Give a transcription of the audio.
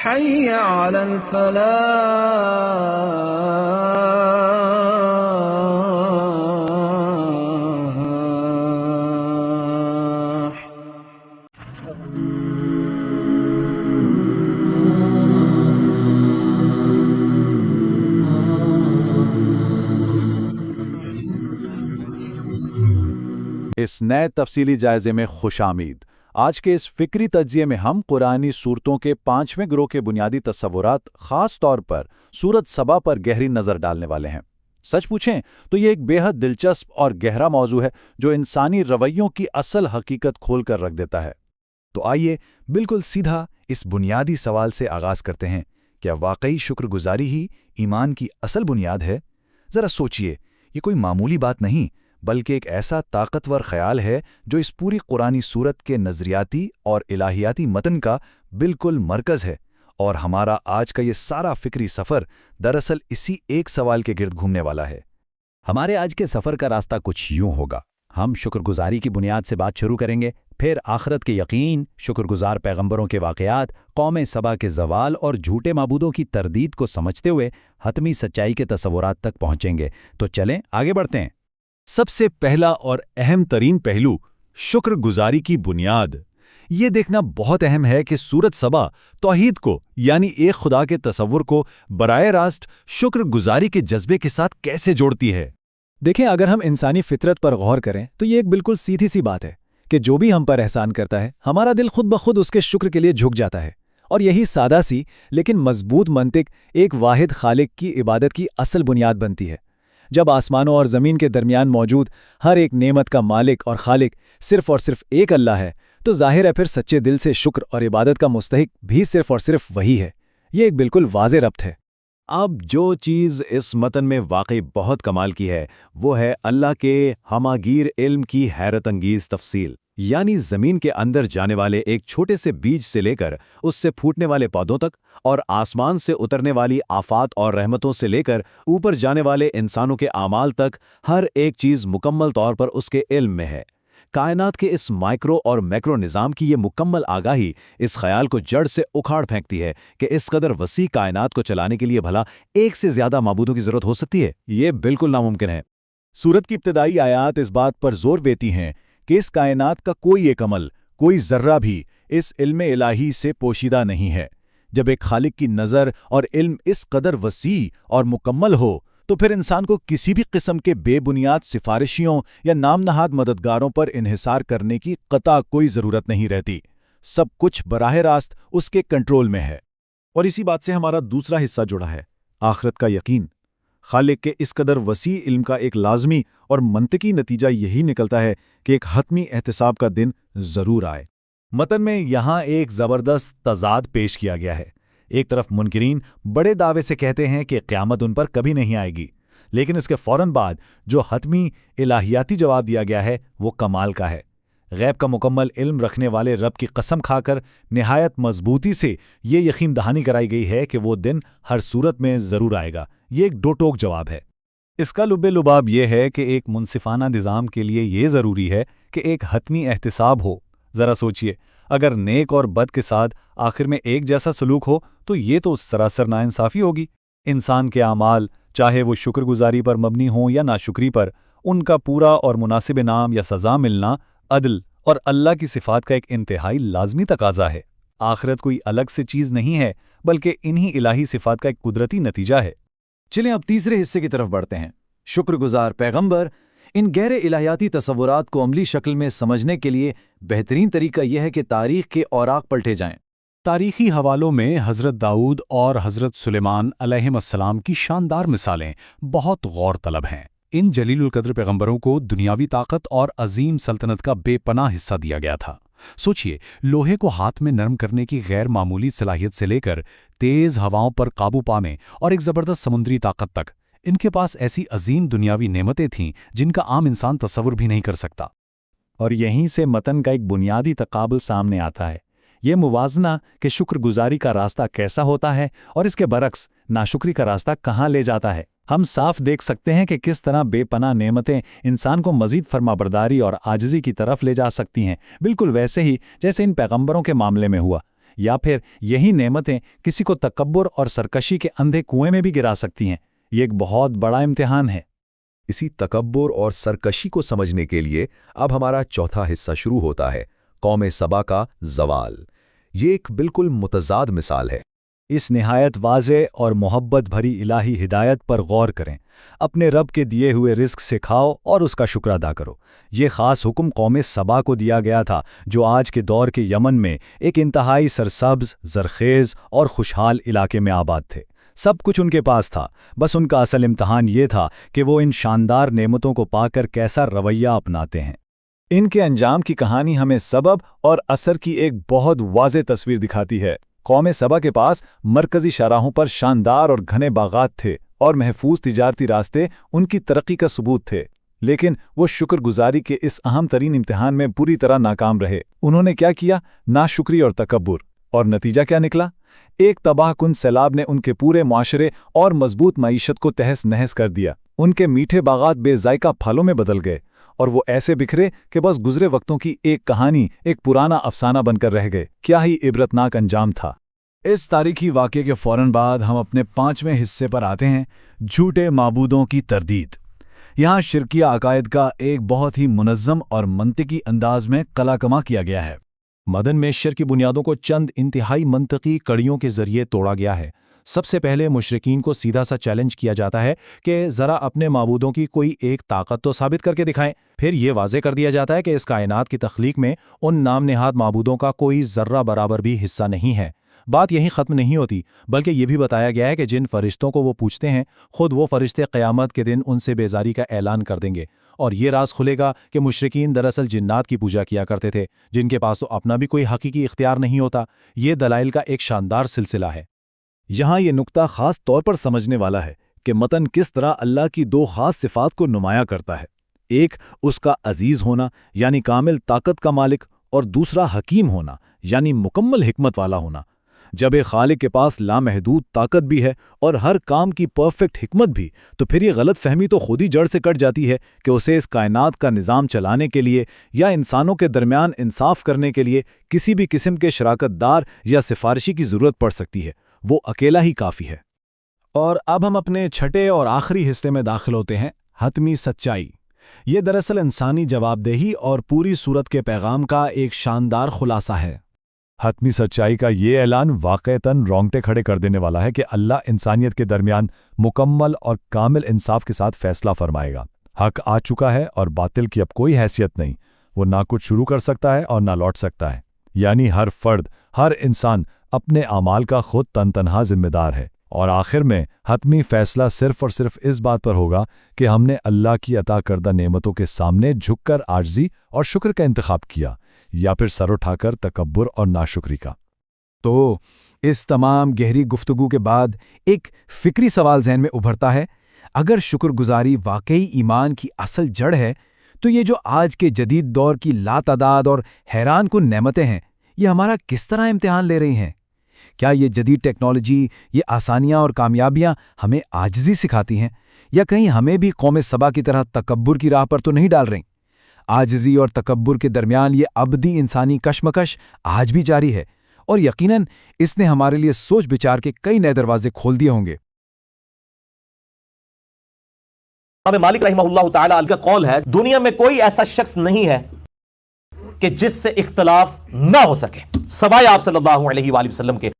حي على الفلاح. اس نئے تفصیلی جائزے میں خوش آمید۔ آج کے اس فکری تجزیے میں ہم قرآنی صورتوں کے 5ویں گروہ کے بنیادی تصورات، خاص طور پر سورت سبا پر گہری نظر ڈالنے والے ہیں۔ سچ پوچھیں تو یہ ایک بے حد دلچسپ اور گہرا موضوع ہے جو انسانی رویوں کی اصل حقیقت کھول کر رکھ دیتا ہے۔ تو آئیے بالکل سیدھا اس بنیادی سوال سے آغاز کرتے ہیں، کیا واقعی شکر گزاری ہی ایمان کی اصل بنیاد ہے؟ ذرا سوچئے، یہ کوئی معمولی بات نہیں بلکہ ایک ایسا طاقتور خیال ہے جو اس پوری قرآنی صورت کے نظریاتی اور الہیاتی متن کا بالکل مرکز ہے، اور ہمارا آج کا یہ سارا فکری سفر دراصل اسی ایک سوال کے گرد گھومنے والا ہے۔ ہمارے آج کے سفر کا راستہ کچھ یوں ہوگا۔ ہم شکر گزاری کی بنیاد سے بات شروع کریں گے، پھر آخرت کے یقین، شکر گزار پیغمبروں کے واقعات، قوم سبا کے زوال اور جھوٹے معبودوں کی تردید کو سمجھتے ہوئے حتمی سچائی کے تصورات تک پہنچیں گے۔ تو چلیں آگے بڑھتے ہیں۔ سب سے پہلا اور اہم ترین پہلو، شکر گزاری کی بنیاد۔ یہ دیکھنا بہت اہم ہے کہ سورت سبا توحید کو، یعنی ایک خدا کے تصور کو براہ راست شکر گزاری کے جذبے کے ساتھ کیسے جوڑتی ہے۔ دیکھیں، اگر ہم انسانی فطرت پر غور کریں تو یہ ایک بالکل سیدھی سی بات ہے کہ جو بھی ہم پر احسان کرتا ہے، ہمارا دل خود بخود اس کے شکر کے لیے جھک جاتا ہے، اور یہی سادہ سی لیکن مضبوط منطق ایک واحد خالق کی عبادت کی اصل بنیاد بنتی ہے۔ جب آسمانوں اور زمین کے درمیان موجود ہر ایک نعمت کا مالک اور خالق صرف اور صرف ایک اللہ ہے، تو ظاہر ہے پھر سچے دل سے شکر اور عبادت کا مستحق بھی صرف اور صرف وہی ہے۔ یہ ایک بالکل واضح ربط ہے۔ اب جو چیز اس متن میں واقعی بہت کمال کی ہے وہ ہے اللہ کے ہماگیر علم کی حیرت انگیز تفصیل، یعنی زمین کے اندر جانے والے ایک چھوٹے سے بیج سے لے کر اس سے پھوٹنے والے پودوں تک، اور آسمان سے اترنے والی آفات اور رحمتوں سے لے کر اوپر جانے والے انسانوں کے اعمال تک، ہر ایک چیز مکمل طور پر اس کے علم میں ہے۔ کائنات کے اس مائکرو اور میکرو نظام کی یہ مکمل آگاہی اس خیال کو جڑ سے اکھاڑ پھینکتی ہے کہ اس قدر وسیع کائنات کو چلانے کے لیے بھلا ایک سے زیادہ معبودوں کی ضرورت ہو سکتی ہے؟ یہ بالکل ناممکن ہے۔ سورت کی ابتدائی آیات اس بات پر زور دیتی ہیں کہ اس کائنات کا کوئی ایک عمل، کوئی ذرہ بھی اس علم الہی سے پوشیدہ نہیں ہے۔ جب ایک خالق کی نظر اور علم اس قدر وسیع اور مکمل ہو تو پھر انسان کو کسی بھی قسم کے بے بنیاد سفارشیوں یا نام نہاد مددگاروں پر انحصار کرنے کی قطع کوئی ضرورت نہیں رہتی۔ سب کچھ براہ راست اس کے کنٹرول میں ہے۔ اور اسی بات سے ہمارا دوسرا حصہ جڑا ہے، آخرت کا یقین۔ خالق کے اس قدر وسیع علم کا ایک لازمی اور منطقی نتیجہ یہی نکلتا ہے کہ ایک حتمی احتساب کا دن ضرور آئے۔ متن میں یہاں ایک زبردست تضاد پیش کیا گیا ہے۔ ایک طرف منکرین بڑے دعوے سے کہتے ہیں کہ قیامت ان پر کبھی نہیں آئے گی، لیکن اس کے فوراً بعد جو حتمی الہیاتی جواب دیا گیا ہے وہ کمال کا ہے۔ غیب کا مکمل علم رکھنے والے رب کی قسم کھا کر نہایت مضبوطی سے یہ یقین دہانی کرائی گئی ہے کہ وہ دن ہر صورت میں ضرور آئے گا۔ یہ ایک دو ٹوک جواب ہے۔ اس کا لب لباب یہ ہے کہ ایک منصفانہ نظام کے لیے یہ ضروری ہے کہ ایک حتمی احتساب ہو۔ ذرا سوچئے، اگر نیک اور بد کے ساتھ آخر میں ایک جیسا سلوک ہو تو یہ تو سراسر ناانصافی ہوگی۔ انسان کے اعمال، چاہے وہ شکر گزاری پر مبنی ہوں یا ناشکری پر، ان کا پورا اور مناسب انعام یا سزا ملنا عدل اور اللہ کی صفات کا ایک انتہائی لازمی تقاضا ہے۔ آخرت کوئی الگ سے چیز نہیں ہے بلکہ انہی الہی صفات کا ایک قدرتی نتیجہ ہے۔ چلیں اب تیسرے حصے کی طرف بڑھتے ہیں، شکر گزار پیغمبر۔ ان گہرے الہیاتی تصورات کو عملی شکل میں سمجھنے کے لیے بہترین طریقہ یہ ہے کہ تاریخ کے اوراق پلٹے جائیں۔ تاریخی حوالوں میں حضرت داؤد اور حضرت سلیمان علیہم السلام کی شاندار مثالیں بہت غور طلب ہیں۔ ان جلیل القدر پیغمبروں کو دنیاوی طاقت اور عظیم سلطنت کا بے پناہ حصہ دیا گیا تھا۔ سوچئے، لوہے کو ہاتھ میں نرم کرنے کی غیر معمولی صلاحیت سے لے کر تیز ہواؤں پر قابو پانے اور ایک زبردست سمندری طاقت تک، ان کے پاس ایسی عظیم دنیاوی نعمتیں تھیں جن کا عام انسان تصور بھی نہیں کر سکتا۔ اور یہیں سے متن کا ایک بنیادی تقابل سامنے آتا ہے، یہ موازنہ کہ شکر گزاری کا راستہ کیسا ہوتا ہے اور اس کے برعکس ناشکری کا راستہ کہاں لے جاتا ہے۔ ہم صاف دیکھ سکتے ہیں کہ کس طرح بے پناہ نعمتیں انسان کو مزید فرمانبرداری اور عاجزی کی طرف لے جا سکتی ہیں، بالکل ویسے ہی جیسے ان پیغمبروں کے معاملے میں ہوا۔ یا پھر یہی نعمتیں کسی کو تکبر اور سرکشی کے اندھے کنویں میں بھی گرا سکتی ہیں؟ یہ ایک بہت بڑا امتحان ہے۔ اسی تکبر اور سرکشی کو سمجھنے کے لیے اب ہمارا چوتھا حصہ شروع ہوتا ہے، قوم سبا کا زوال۔ یہ ایک بالکل متضاد مثال ہے۔ اس نہایت واضح اور محبت بھری الہی ہدایت پر غور کریں۔ اپنے رب کے دیے ہوئے رزق سے کھاؤ اور اس کا شکر ادا کرو۔ یہ خاص حکم قوم سبا کو دیا گیا تھا، جو آج کے دور کے یمن میں ایک انتہائی سرسبز، زرخیز اور خوشحال علاقے میں آباد تھے۔ سب کچھ ان کے پاس تھا، بس ان کا اصل امتحان یہ تھا کہ وہ ان شاندار نعمتوں کو پا کر کیسا رویہ اپناتے ہیں۔ ان کے انجام کی کہانی ہمیں سبب اور اثر کی ایک بہت واضح تصویر دکھاتی ہے۔ قوم سبا کے پاس مرکزی شاہراہوں پر شاندار اور گھنے باغات تھے اور محفوظ تجارتی راستے ان کی ترقی کا ثبوت تھے، لیکن وہ شکر گزاری کے اس اہم ترین امتحان میں بری طرح ناکام رہے۔ انہوں نے کیا کیا؟ ناشکری اور تکبر، اور نتیجہ کیا نکلا؟ ایک تباہ کن سیلاب نے ان کے پورے معاشرے اور مضبوط معیشت کو تہس نہس کر دیا۔ ان کے میٹھے باغات بے ذائقہ پھلوں میں بدل گئے اور وہ ایسے بکھرے کہ بس گزرے وقتوں کی ایک کہانی، ایک پرانا افسانہ بن کر رہ گئے۔ کیا ہی عبرتناک انجام تھا۔ اس تاریخی واقعے کے فوراً بعد ہم اپنے 5ویں حصے پر آتے ہیں، جھوٹے معبودوں کی تردید۔ یہاں شرکیہ عقائد کا ایک بہت ہی منظم اور منطقی انداز میں قلع کما کیا گیا ہے۔ مدن میں شرک کی بنیادوں کو چند انتہائی منطقی کڑیوں کے ذریعے توڑا گیا ہے۔ سب سے پہلے مشرکین کو سیدھا سا چیلنج کیا جاتا ہے کہ ذرا اپنے معبودوں کی کوئی ایک طاقت تو ثابت کر کے دکھائیں۔ پھر یہ واضح کر دیا جاتا ہے کہ اس کائنات کی تخلیق میں ان نام نہاد معبودوں کا کوئی ذرہ برابر بھی حصہ نہیں ہے۔ بات یہی ختم نہیں ہوتی، بلکہ یہ بھی بتایا گیا ہے کہ جن فرشتوں کو وہ پوچھتے ہیں، خود وہ فرشتے قیامت کے دن ان سے بیزاری کا اعلان کر دیں گے، اور یہ راز کھلے گا کہ مشرکین دراصل جنات کی پوجا کیا کرتے تھے، جن کے پاس تو اپنا بھی کوئی حقیقی اختیار نہیں ہوتا۔ یہ دلائل کا ایک شاندار سلسلہ ہے۔ یہاں یہ نقطہ خاص طور پر سمجھنے والا ہے کہ متن کس طرح اللہ کی 2 خاص صفات کو نمایاں کرتا ہے۔ ایک اس کا عزیز ہونا یعنی کامل طاقت کا مالک، اور دوسرا حکیم ہونا یعنی مکمل حکمت والا ہونا۔ جب ایک خالق کے پاس لامحدود طاقت بھی ہے اور ہر کام کی پرفیکٹ حکمت بھی، تو پھر یہ غلط فہمی تو خود ہی جڑ سے کٹ جاتی ہے کہ اسے اس کائنات کا نظام چلانے کے لیے یا انسانوں کے درمیان انصاف کرنے کے لیے کسی بھی قسم کے شراکت دار یا سفارشی کی ضرورت پڑ سکتی ہے۔ وہ اکیلا ہی کافی ہے۔ اور اب ہم اپنے چھٹے اور آخری حصے میں داخل ہوتے ہیں، حتمی سچائی۔ یہ دراصل انسانی جواب دہی اور پوری صورت کے پیغام کا ایک شاندار خلاصہ ہے۔ حتمی سچائی کا یہ اعلان واقعتاً رونگٹے کھڑے کر دینے والا ہے کہ اللہ انسانیت کے درمیان مکمل اور کامل انصاف کے ساتھ فیصلہ فرمائے گا۔ حق آ چکا ہے اور باطل کی اب کوئی حیثیت نہیں۔ وہ نہ کچھ شروع کر سکتا ہے اور نہ لوٹ سکتا ہے، یعنی ہر فرد، ہر انسان اپنے اعمال کا خود تنہا ذمہ دار ہے۔ اور آخر میں حتمی فیصلہ صرف اور صرف اس بات پر ہوگا کہ ہم نے اللہ کی عطا کردہ نعمتوں کے سامنے جھک کر عاجزی اور شکر کا انتخاب کیا، یا پھر سر اٹھا کر تکبر اور ناشکری کا۔ تو اس تمام گہری گفتگو کے بعد ایک فکری سوال ذہن میں ابھرتا ہے، اگر شکر گزاری واقعی ایمان کی اصل جڑ ہے، تو یہ جو آج کے جدید دور کی لاتعداد اور حیران کن نعمتیں ہیں، یہ ہمارا کس طرح امتحان لے رہی ہیں؟ کیا یہ جدید ٹیکنالوجی، یہ آسانیاں اور کامیابیاں ہمیں عاجزی سکھاتی ہیں، یا کہیں ہمیں بھی قوم سبا کی طرح تکبر کی راہ پر تو نہیں ڈال رہی؟ عاجزی اور تکبر کے درمیان یہ ابدی انسانی کشمکش آج بھی جاری ہے، اور یقیناً اس نے ہمارے لیے سوچ بچار کے کئی نئے دروازے کھول دیے ہوں گے۔ امام مالک رحمہ اللہ تعالی کا قول ہے، دنیا میں کوئی ایسا شخص نہیں ہے کہ جس سے اختلاف نہ ہو سکے سوائے آپ صلی اللہ علیہ وآلہ وسلم کے۔